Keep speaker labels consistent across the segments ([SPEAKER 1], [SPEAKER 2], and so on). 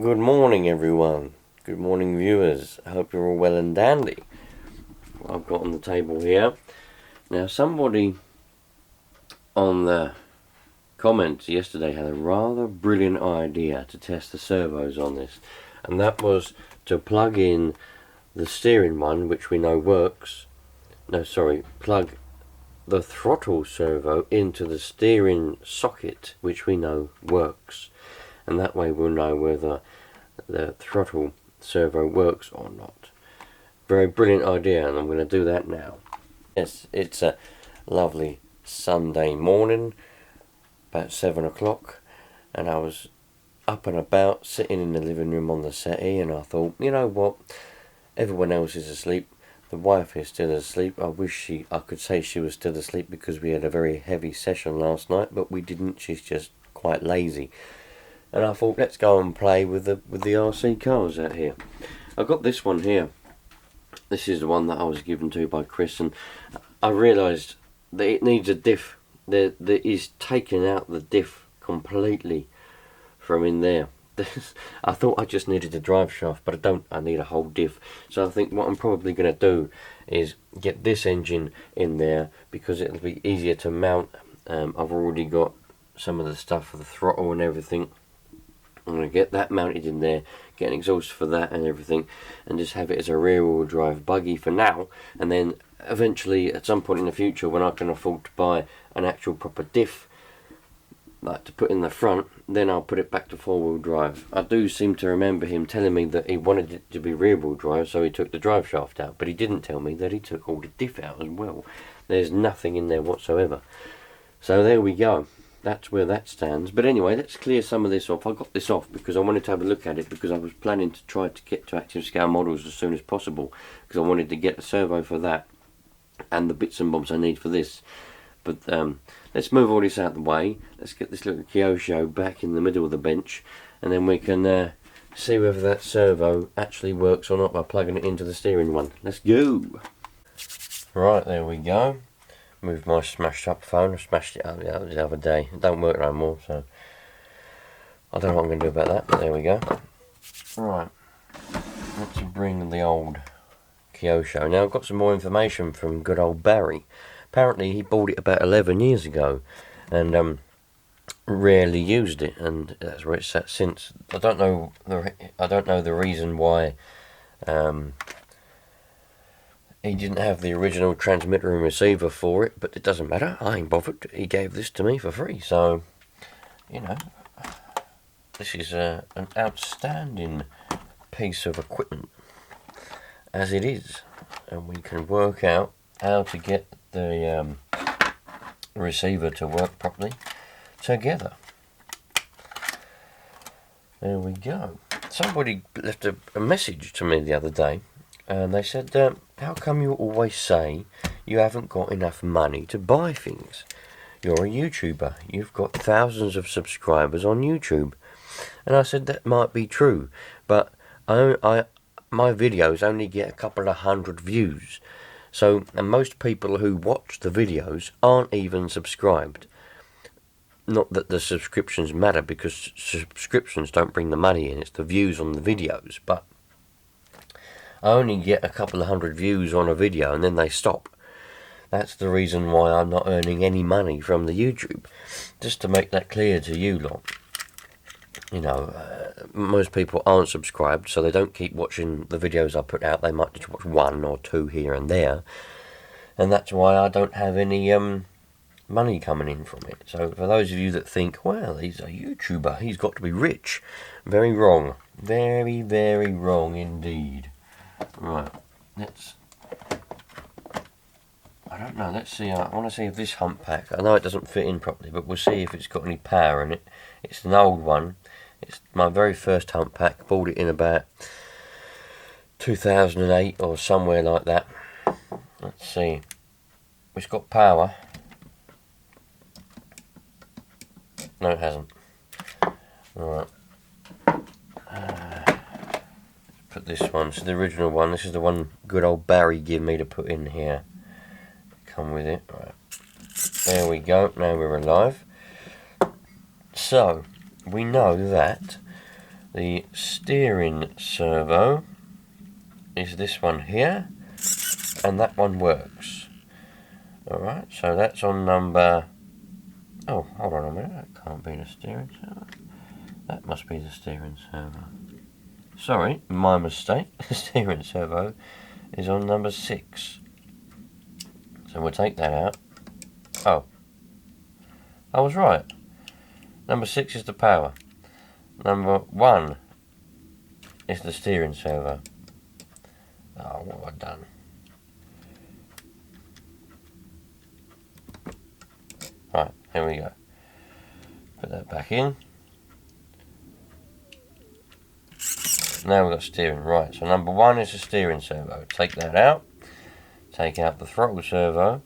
[SPEAKER 1] Good morning, everyone. Good morning, viewers. I hope you're all well and dandy. What I've got on the table here. Now, somebody on the comments yesterday had a rather brilliant idea to test the servos on this, and that was to plug in the steering one, which we know works. No, sorry, plug the throttle servo into the steering socket, which we know works, and that way we'll know whether the throttle servo works or not. Very brilliant idea, and I'm going to do that now. Yes, it's a lovely Sunday morning, about 7 o'clock, and I was up and about, sitting in the living room on the settee, and I thought, you know what, everyone else is asleep, the wife is still asleep. I wish I could say she was still asleep, because we had a very heavy session last night, but we didn't. She's just quite lazy. And I thought, let's go and play with the RC cars out here. I got this one here. This is the one that I was given to by Chris, and I realised that it needs a diff. That is taking out the diff completely from in there. I thought I just needed a drive shaft, but I don't. I need a whole diff. So I think what I'm probably going to do is get this engine in there, because it'll be easier to mount. I've already got some of the stuff for the throttle and everything. I'm going to get that mounted in there, get an exhaust for that and everything, and just have it as a rear wheel drive buggy for now. And then eventually, at some point in the future, when I can afford to buy an actual proper diff, like to put in the front, then I'll put it back to 4-wheel drive. I do seem to remember him telling me that he wanted it to be rear wheel drive, so he took the drive shaft out, but he didn't tell me that he took all the diff out as well. There's nothing in there whatsoever. So there we go. That's where that stands. But anyway, let's clear some of this off. I got this off because I wanted to have a look at it, because I was planning to try to get to active scale models as soon as possible, because I wanted to get a servo for that and the bits and bobs I need for this. But let's move all this out of the way. Let's get this little Kyosho back in the middle of the bench, and then we can see whether that servo actually works or not by plugging it into the steering one. Let's go! Right, there we go. Moved my smashed up phone. I smashed it up the other day. It don't work no more, so I don't know what I'm going to do about that, but there we go. Right, let's bring the old Kyosho. Now, I've got some more information from good old Barry. Apparently he bought it about 11 years ago and rarely used it, and that's where it's sat since. I don't know the reason why he didn't have the original transmitter and receiver for it, but it doesn't matter. I ain't bothered. He gave this to me for free, so, you know, this is an outstanding piece of equipment, as it is. And we can work out how to get the receiver to work properly together. There we go. Somebody left a message to me the other day, and they said, how come you always say you haven't got enough money to buy things? You're a YouTuber. You've got thousands of subscribers on YouTube. And I said, that might be true, but my videos only get a couple of hundred views. So, and most people who watch the videos aren't even subscribed. Not that the subscriptions matter, because subscriptions don't bring the money in, it's the views on the videos. But I only get a couple of hundred views on a video and then they stop. That's the reason why I'm not earning any money from the YouTube. Just to make that clear to you lot. You know, most people aren't subscribed, so they don't keep watching the videos I put out. They might just watch 1 or 2 here and there. And that's why I don't have any money coming in from it. So for those of you that think, well, he's a YouTuber, he's got to be rich. Very wrong. Very, very wrong indeed. Right, I don't know, let's see. I want to see if this hump pack, I know it doesn't fit in properly, but we'll see if it's got any power in it. It's an old one. It's my very first hump pack. Bought it in about 2008 or somewhere like that. Let's see. It's got power. No, it hasn't. Alright. Put this one. This is the original one. This is the one good old Barry gave me to put in here. Come with it. Right. There we go. Now we're alive. So, we know that The steering servo is this one here, and that one works. Alright, so that's on number... Oh, hold on a minute, that can't be the steering servo. That must be the steering servo. Sorry, my mistake. The steering servo is on number 6. So we'll take that out. Oh, I was right. Number 6 is the power. Number 1 is the steering servo. Oh, what have I done? Right, here we go. Put that back in. Now we've got steering. Right, so number 1 is the steering servo. Take that out. Take out the throttle servo.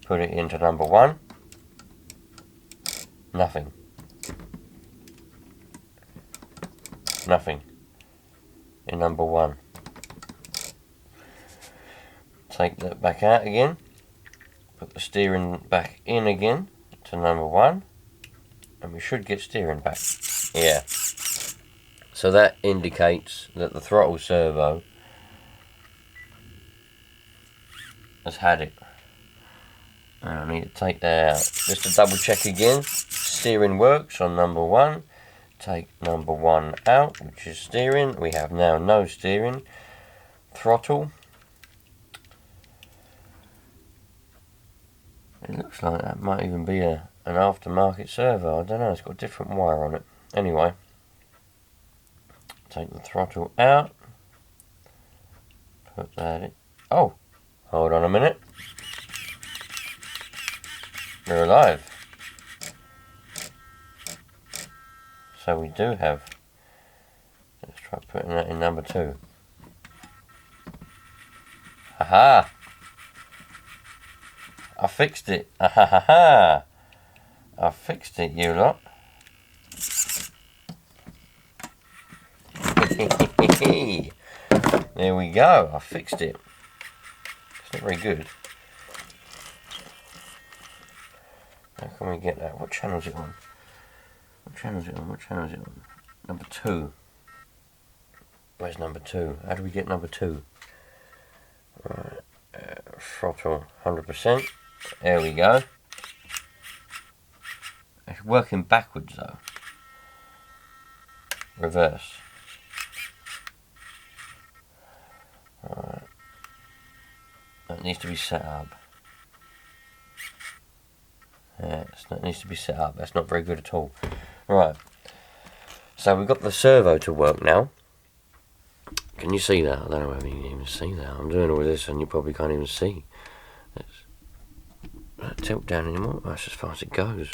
[SPEAKER 1] Put it into number 1. Nothing. Nothing. In number 1. Take that back out again. Put the steering back in again to number 1. And we should get steering back. Yeah. So that indicates that the throttle servo has had it. And I need to take that out. Just to double check again. Steering works on number 1. Take number 1 out, which is steering. We have now no steering. Throttle. It looks like that might even be an aftermarket servo. I don't know, it's got a different wire on it. Anyway, take the throttle out. Put that in. Oh, hold on a minute. We're alive. So we do have. Let's try putting that in number 2. Aha! I fixed it. Ha ha ha! I fixed it, you lot. There we go. I fixed it. It's not very good. How can we get that? What channel is it on? What channel is it on? What channel is it on? Number 2. Where's number 2? How do we get number 2? Right. Throttle 100%. There we go. It's working backwards though. Reverse. Alright. That needs to be set up. Yeah, that needs to be set up. That's not very good at all. Right. So we've got the servo to work now. Can you see that? I don't know whether you can even see that. I'm doing all this and you probably can't even see. That tilt down anymore. That's as far as it goes.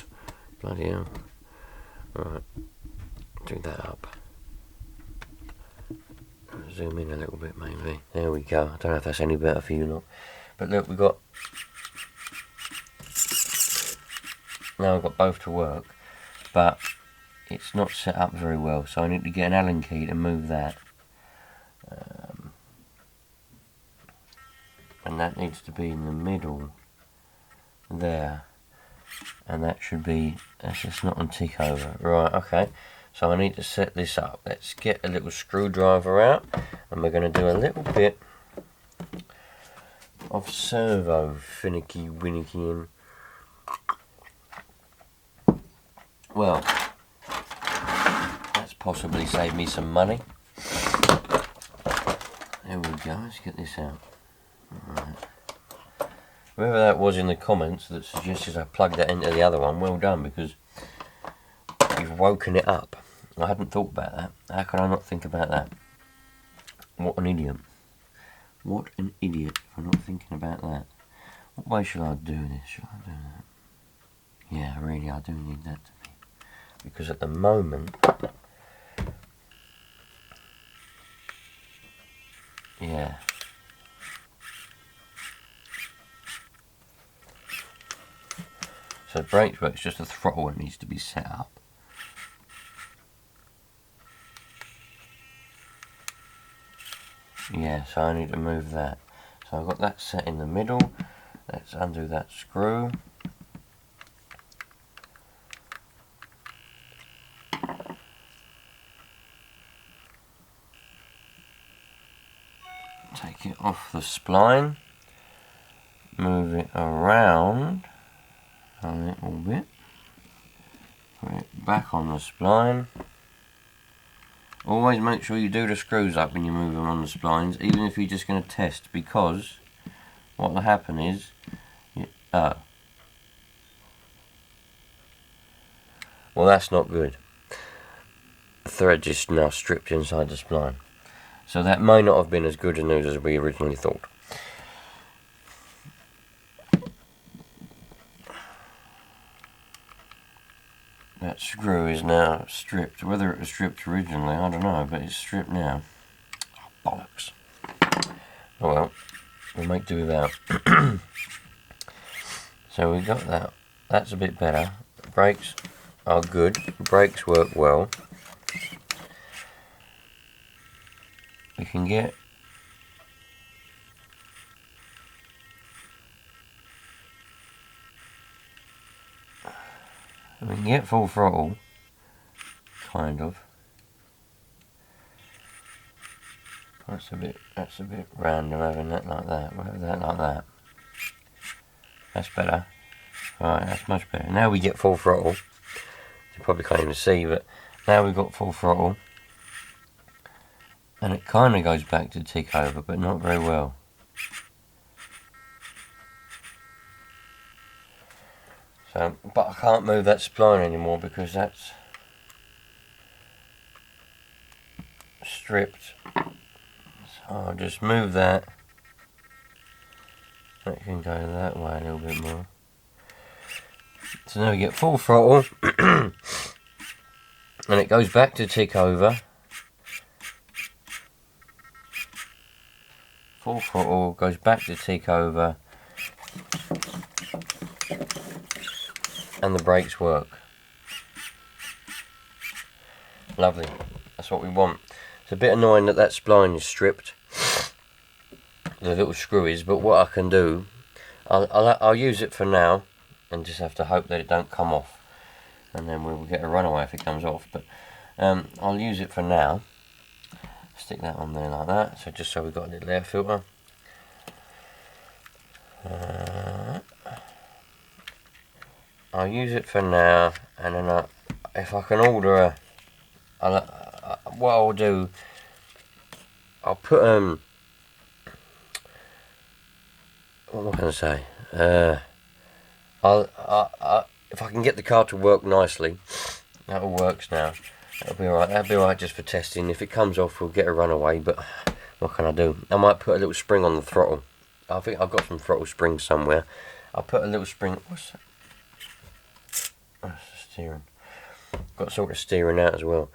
[SPEAKER 1] Bloody hell. Right. Do that up. Zoom in a little bit maybe. There we go. I don't know if that's any better for you lot. But look, we've got... Now I've got both to work. But it's not set up very well. So I need to get an Allen key to move that. And that needs to be in the middle. There. And that should be... That's just not on tick over. Right, okay. So I need to set this up. Let's get a little screwdriver out. And we're going to do a little bit of servo finicky winnicking. Well, that's possibly saved me some money. There we go. Let's get this out. Right. Whoever that was in the comments that suggested I plug that into the other one, well done, because you've woken it up. I hadn't thought about that. How can I not think about that? What an idiot. What an idiot for not thinking about that. What way shall I do this? Shall I do that? Yeah, really, I do need that to be. Because at the moment... Yeah. So the brakes work, it's just the throttle that needs to be set up. Yeah, so I need to move that. So I've got that set in the middle. Let's undo that screw. take it off the spline, move it around a little bit, put it back on the spline. Always make sure you do the screws up when you move them on the splines, even if you're just going to test, because what will happen is, well, that's not good. The thread is now stripped inside the spline. So that may not have been as good a news as we originally thought. That screw is now stripped. Whether it was stripped originally, I don't know, but it's stripped now. Oh, bollocks. Oh well, we'll make do without. So we got that. That's a bit better. Brakes are good. Brakes work well. We can get full throttle, kind of. That's a bit random having that like that. We'll have that like that. That's better. Alright, that's much better. Now we get full throttle. You probably can't even see, but now we've got full throttle. And it kind of goes back to tick over, but not very well. So, but I can't move that spline anymore because that's stripped. So I'll just move that. That can go that way a little bit more. So now we get full throttle. And it goes back to tick over. Full throttle, goes back to tick over, and the brakes work. Lovely, that's what we want. It's a bit annoying that that spline is stripped, the little screw is, but what I can do, I'll use it for now, and just have to hope that it don't come off, and then we'll get a runaway if it comes off, but I'll use it for now. Stick that on there like that, so just so we've got a little air filter. I'll use it for now, and then if I can order what I'll do, I'll put what am I going to say? If I can get the car to work nicely, that all works now. That'll be alright. That'll be alright just for testing. If it comes off, we'll get a runaway. But what can I do? I might put a little spring on the throttle. I think I've got some throttle springs somewhere. I'll put a little spring. What's that? Oh, that's the steering. Got sort of steering out as well.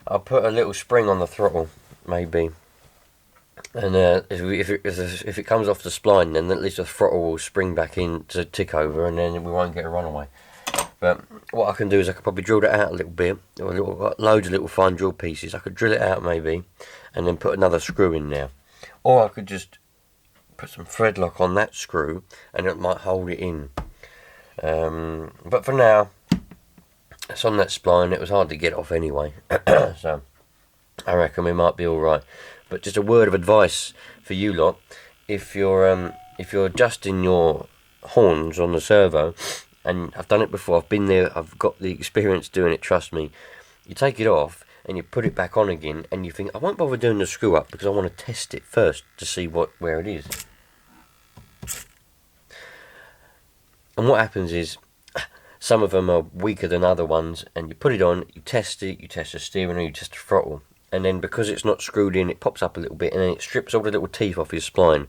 [SPEAKER 1] I'll put a little spring on the throttle, maybe. And if it comes off the spline, then at least the throttle will spring back in to tick over, and then we won't get a runaway. But what I can do is I could probably drill that out a little bit, or loads of little fine drill pieces. I could drill it out maybe, and then put another screw in there. Or I could just put some thread lock on that screw, and it might hold it in. But for now, it's on that spline. It was hard to get off anyway, so I reckon we might be all right. But just a word of advice for you lot: if you're adjusting your horns on the servo, and I've done it before, I've been there, I've got the experience doing it, trust me. You take it off and you put it back on again, and you think, I won't bother doing the screw up because I want to test it first to see where it is. And what happens is, some of them are weaker than other ones, and you put it on, you test it, you test the steering wheel, you test the throttle, and then because it's not screwed in, it pops up a little bit, and then it strips all the little teeth off your spline,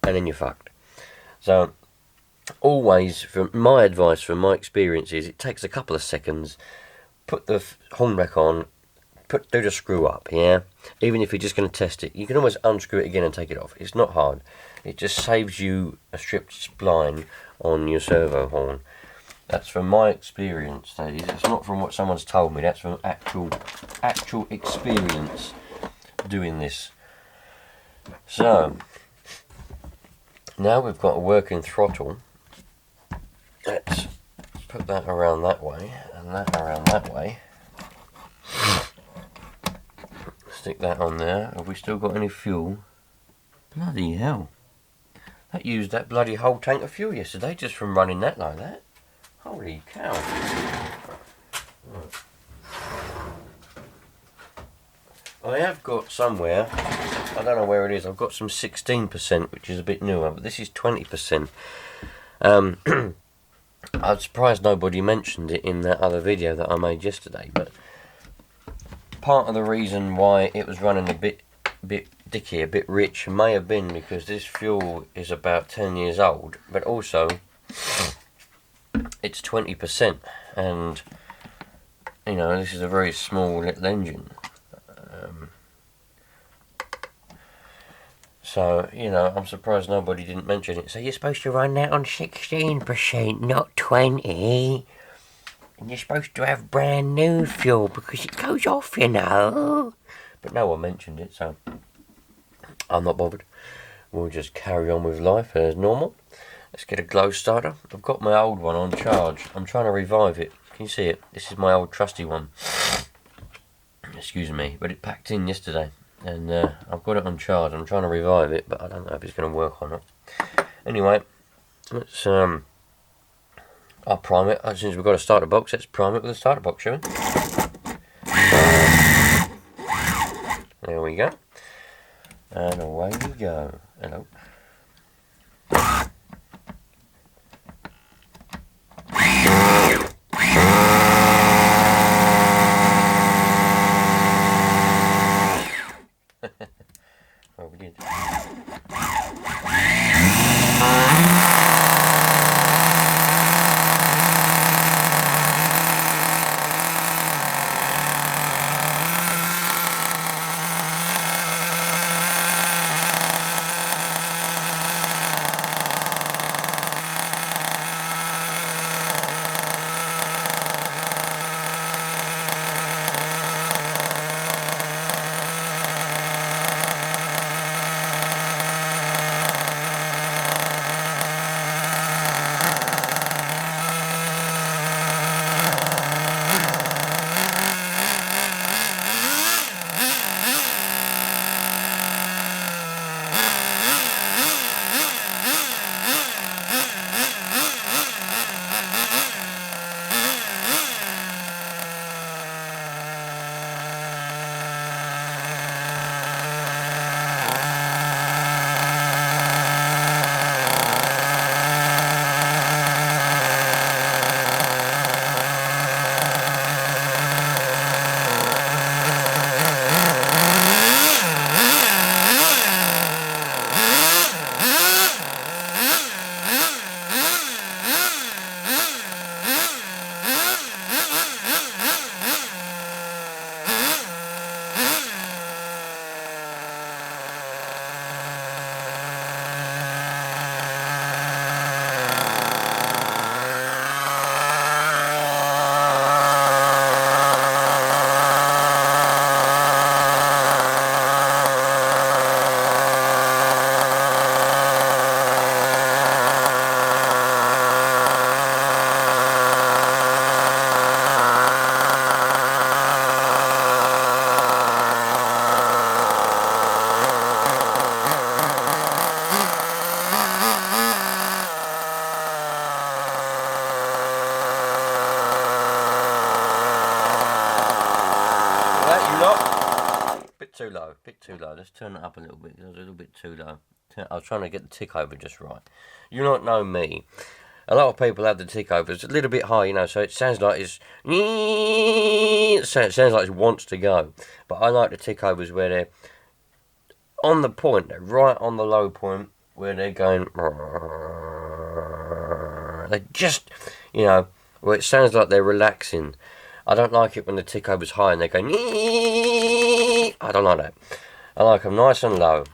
[SPEAKER 1] and then you're fucked. So always, from my advice, from my experience, is it takes a couple of seconds. Put the horn back on, do the screw up, yeah? Even if you're just going to test it, you can always unscrew it again and take it off. It's not hard. It just saves you a stripped spline on your servo horn. That's from my experience, that is. It's not from what someone's told me. That's from actual experience doing this. So now we've got a working throttle. Let's put that around that way and that around that way. Stick that on there. Have we still got any fuel? Bloody hell. That used that bloody whole tank of fuel yesterday just from running that like that. Holy cow. I have got somewhere, I don't know where it is, I've got some 16%, which is a bit newer, but this is 20%. I'm surprised nobody mentioned it in that other video that I made yesterday, but part of the reason why it was running a bit dicky, a bit rich, may have been because this fuel is about 10 years old, but also it's 20%, and you know, this is a very small little engine. So, you know, I'm surprised nobody didn't mention it. So you're supposed to run that on 16%, not 20%. And you're supposed to have brand new fuel because it goes off, you know. But no one mentioned it, so I'm not bothered. We'll just carry on with life as normal. Let's get a glow starter. I've got my old one on charge. I'm trying to revive it. Can you see it? This is my old trusty one. Excuse me, but it packed in yesterday. And I've got it on charge. I'm trying to revive it, but I don't know if it's going to work or not. Anyway, let's I'll prime it. As soon as we've got a starter box, let's prime it with a starter box, shall we? There we go. And away we go. Hello. Well, we did. Bit too low. Let's turn it up a little bit. It was a little bit too low. I was trying to get the tick over just right. You not know me. A lot of people have the tick over. It's a little bit high, you know, so it sounds like it's... It sounds like it wants to go. But I like the tick overs where they're on the point. They're right on the low point where they're going... They just, you know, where it sounds like they're relaxing. I don't like it when the tick over's high and they're going... I don't like that. I like them nice and low.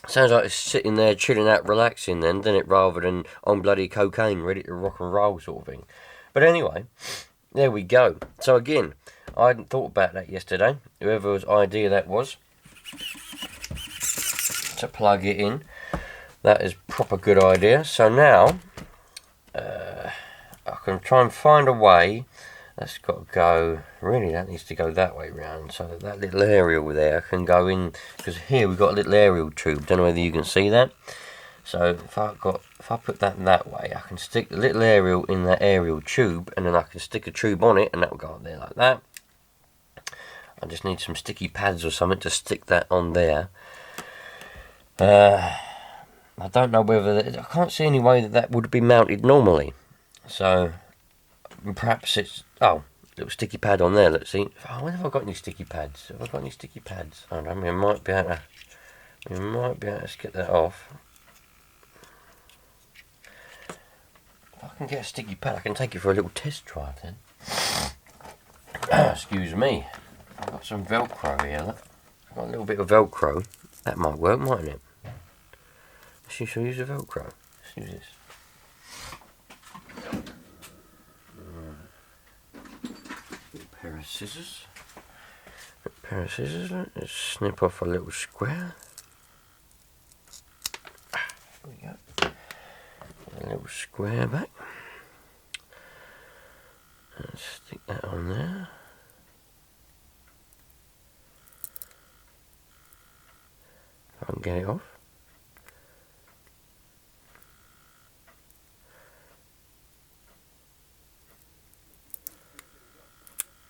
[SPEAKER 1] Sounds like it's sitting there chilling out, relaxing then, doesn't it? Rather than on bloody cocaine, ready to rock and roll sort of thing. But anyway, there we go. So again, I hadn't thought about that yesterday. Whoever's idea that was to plug it in. That is proper good idea. So now, I can try and find a way that's got to go, really that needs to go that way round, so that that little aerial there can go in, because here we've got a little aerial tube, don't know whether you can see that. So if I put that way, I can stick the little aerial in that aerial tube, and then I can stick a tube on it, and that will go up there like that. I just need some sticky pads or something to stick that on there. I don't know whether I can't see any way that that would be mounted normally. So perhaps it's little sticky pad on there. Let's see. I wonder if I've got any sticky pads. Have I got any sticky pads? I don't know. We might be able to get that off. If I can get a sticky pad, I can take it for a little test drive then. Excuse me. I've got some Velcro here. Look. I've got a little bit of Velcro. That might work, mightn't it? Shall we use the Velcro? Let's use this. Pair of scissors. Let's snip off a little square. There we go. A little square back. Let's stick that on there. If I can get it off.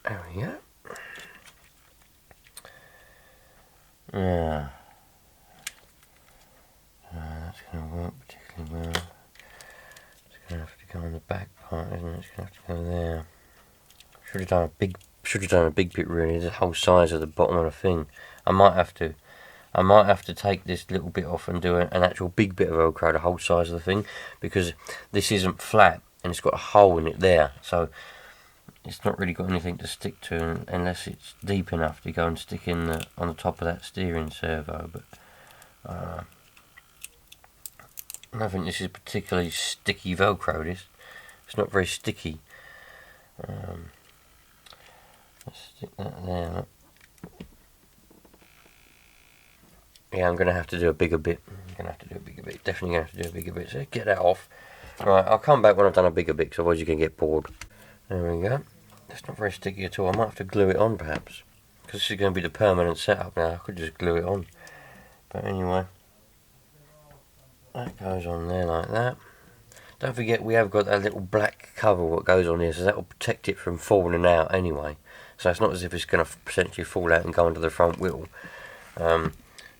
[SPEAKER 1] There we go. Yeah. That's going to work particularly well. It's going to have to go on the back part, isn't it? It's going to have to go there. Should have done a big bit really. The whole size of the bottom of the thing. I might have to take this little bit off and do an actual big bit of Velcro, the whole size of the thing, because this isn't flat and it's got a hole in it there. So it's not really got anything to stick to unless it's deep enough to go and stick in on the top of that steering servo. But I don't think this is particularly sticky Velcro. It's not very sticky. Let's stick that there. Yeah, I'm going to have to do a bigger bit. Definitely going to have to do a bigger bit. So get that off. Right, I'll come back when I've done a bigger bit, because otherwise you can get bored. There we go. That's not very sticky at all. I might have to glue it on perhaps, because this is going to be the permanent setup now. I could just glue it on. But anyway, that goes on there like that. Don't forget we have got that little black cover what goes on here, so that will protect it from falling out anyway. So it's not as if it's going to potentially fall out and go into the front wheel.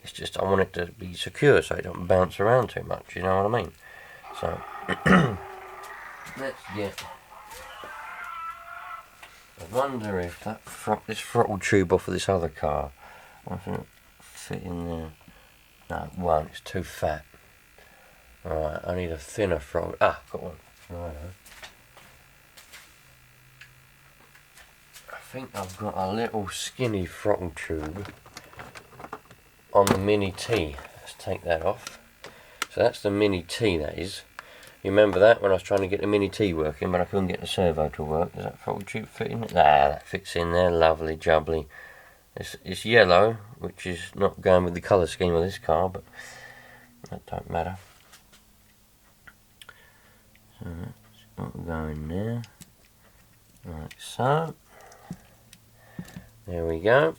[SPEAKER 1] It's just I want it to be secure so it don't bounce around too much, you know what I mean? So let's get, I wonder if this throttle tube off of this other car, I think it fit in there. No, it won't, it's too fat. Alright, I need a thinner throttle. Ah, got one. Righto. I think I've got a little skinny throttle tube on the Mini T. Let's take that off. So that's the Mini T, that is. You remember that when I was trying to get the Mini T working, but I couldn't get the servo to work. Does that throttle tube fit in it? Ah, that fits in there, lovely jubbly. It's yellow, which is not going with the colour scheme of this car, but that don't matter. So that's got to go in there, like so. There we go.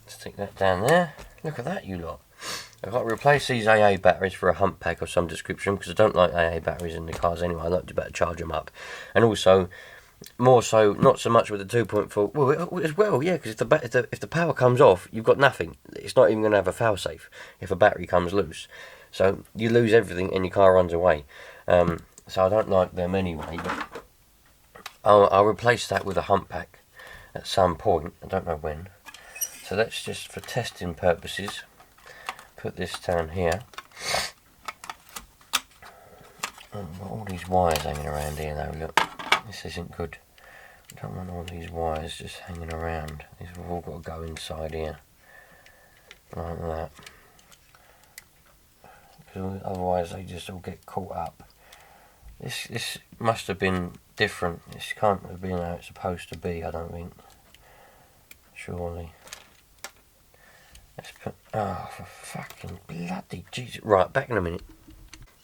[SPEAKER 1] Stick that down there. Look at that, you lot. I've got to replace these AA batteries for a hump pack of some description, because I don't like AA batteries in the cars anyway. I like to better charge them up. And also, more so, not so much with the 2.4. Well, as well, yeah, because if the power comes off, you've got nothing. It's not even going to have a fail-safe if a battery comes loose. So you lose everything and your car runs away. So I don't like them anyway. But I'll replace that with a hump pack at some point. I don't know when. So let's just, for testing purposes, put this down here. I've got all these wires hanging around here though, look. This isn't good. I don't want all these wires just hanging around. These have all got to go inside here. Like that. Because otherwise they just all get caught up. This must have been different. This can't have been how it's supposed to be, I don't think. Surely. Let's put, oh, for fucking bloody Jesus. Right, back in a minute.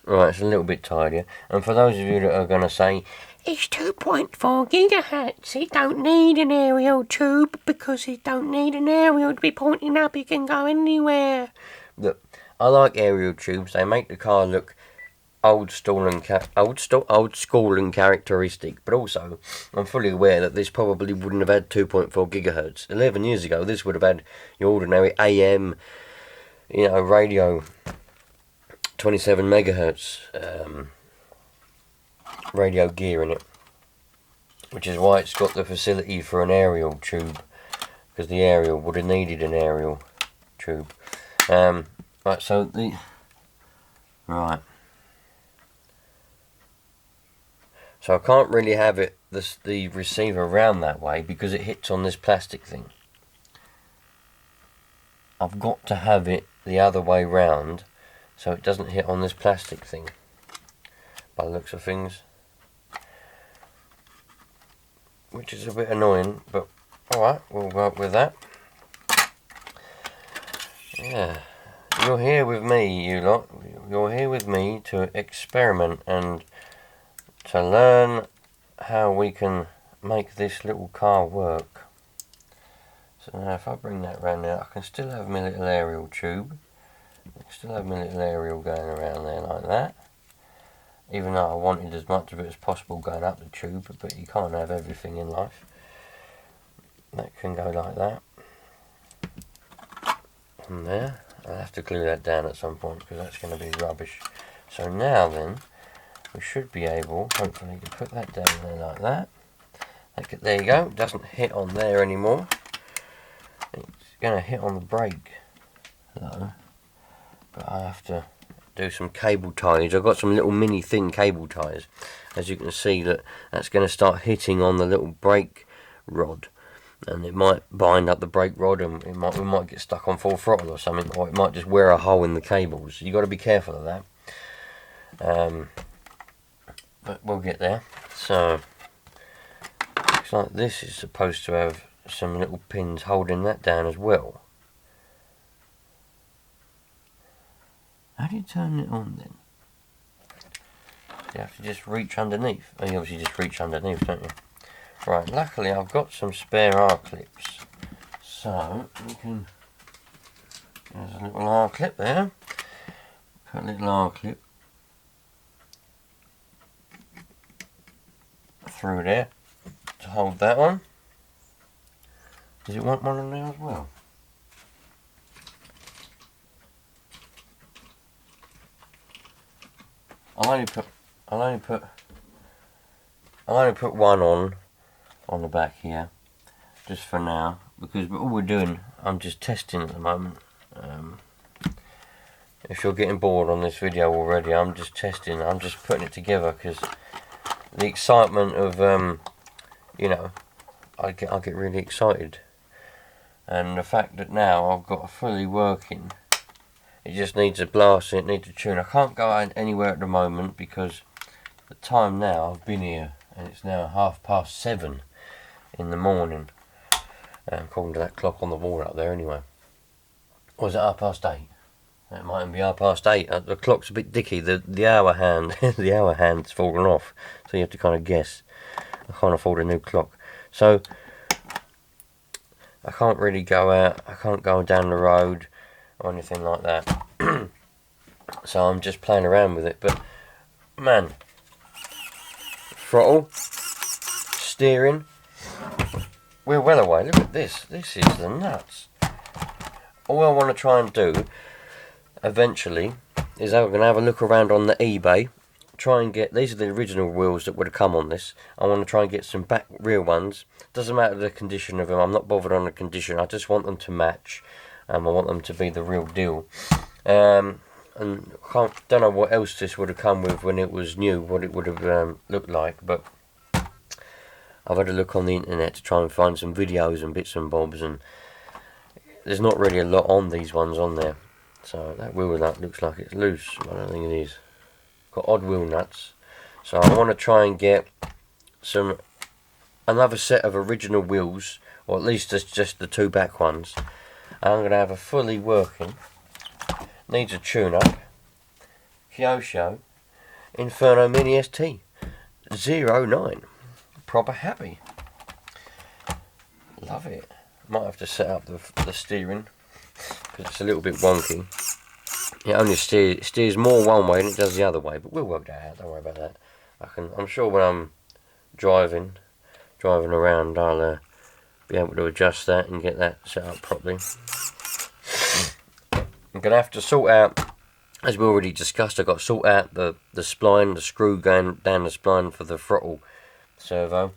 [SPEAKER 1] Right, it's a little bit tidier. And for those of you that are going to say, it's 2.4 gigahertz, it don't need an aerial tube because it don't need an aerial to be pointing up, it can go anywhere. Look, I like aerial tubes, they make the car look old school and characteristic, but also I'm fully aware that this probably wouldn't have had 2.4 gigahertz. 11 years ago this would have had your ordinary AM, you know, radio, 27 megahertz radio gear in it, which is why it's got the facility for an aerial tube, because the aerial would have needed an aerial tube. Right, so so I can't really have it the receiver round that way because it hits on this plastic thing. I've got to have it the other way round so it doesn't hit on this plastic thing, by the looks of things, which is a bit annoying, but alright, we'll work with that. Yeah, you're here with me, you lot. You're here with me to experiment and to learn how we can make this little car work. So now if I bring that round there, I can still have my little aerial tube. I can still have my little aerial going around there like that. Even though I wanted as much of it as possible going up the tube, but you can't have everything in life. That can go like that. And there. I'll have to glue that down at some point because that's going to be rubbish. So now then, we should be able, hopefully, to put that down there like that. There you go. It doesn't hit on there anymore. It's going to hit on the brake though. But I have to do some cable ties. I've got some little mini thin cable ties. As you can see, that's going to start hitting on the little brake rod. And it might bind up the brake rod, and we might get stuck on full throttle or something, or it might just wear a hole in the cables. You've got to be careful of that. But we'll get there. So, looks like this is supposed to have some little pins holding that down as well. How do you turn it on then? You have to just reach underneath. Oh, you obviously just reach underneath, don't you? Right, luckily I've got some spare R clips, so we can, there's a little R clip there, put a little R clip through there to hold that on. Does it want one on there as well? I'll only put one on the back here, just for now, because all we're doing, I'm just testing at the moment. If you're getting bored on this video already, I'm just testing, I'm just putting it together, because the excitement of, you know, I get really excited, and the fact that now I've got a fully working, it just needs a blast, it needs a tune. I can't go anywhere at the moment because the time now, I've been here, and it's now 7:30 in the morning, according to that clock on the wall up there anyway. Or is it 8:30? It might even be 8:30. The clock's a bit dicky, the hour hand, the hour hand's fallen off, so you have to kind of guess. I can't afford a new clock. So, I can't really go out, I can't go down the road or anything like that. So I'm just playing around with it, but man, throttle, steering, we're well away. Look at this. This is the nuts. All I want to try and do eventually is I'm going to have a look around on the eBay, try and get, these are the original wheels that would have come on this. I want to try and get some back rear ones. Doesn't matter the condition of them, I'm not bothered on the condition, I just want them to match. I want them to be the real deal. And don't know what else this would have come with when it was new, what it would have looked like, but I've had a look on the internet to try and find some videos and bits and bobs, and there's not really a lot on these ones on there. So that wheel nut looks like it's loose, but I don't think it is. Got odd wheel nuts. So I want to try and get another set of original wheels, or at least just the two back ones. And I'm going to have a fully working, needs a tune-up, Kyosho Inferno Mini ST 09. Proper happy. Love it. Might have to set up the steering because it's a little bit wonky. It only steers more one way than it does the other way, but we'll work that out. Don't worry about that. I'm sure when I'm driving around, I'll be able to adjust that and get that set up properly. I'm gonna have to sort out, as we already discussed, I've got to sort out the spline, the screw going down the spline for the throttle servo.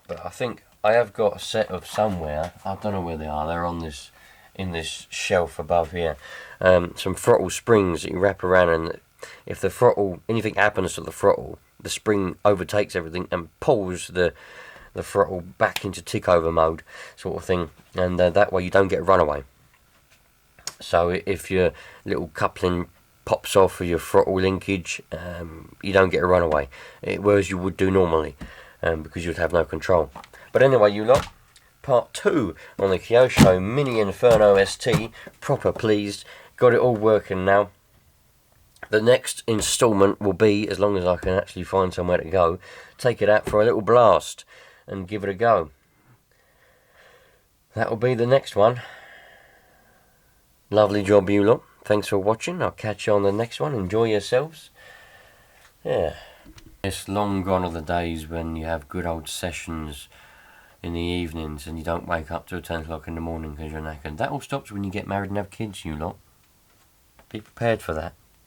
[SPEAKER 1] But I think I have got a set of somewhere. I don't know where they are. They're on this, in this shelf above here. Some throttle springs that you wrap around, and if the throttle, anything happens to the throttle, the spring overtakes everything and pulls the throttle back into tick over mode, sort of thing, and that way you don't get a runaway. So if your little coupling pops off of your throttle linkage, you don't get a runaway, whereas you would do normally, because you'd have no control. But anyway, you lot, part 2 on the Kyosho Mini Inferno ST. Proper pleased, got it all working now. The next instalment will be, as long as I can actually find somewhere to go, take it out for a little blast and give it a go. That will be the next one. Lovely job, you lot. Thanks for watching. I'll catch you on the next one. Enjoy yourselves. Yeah. It's long gone are the days when you have good old sessions in the evenings and you don't wake up till 10 o'clock in the morning because you're knackered. That all stops when you get married and have kids, you lot. Be prepared for that.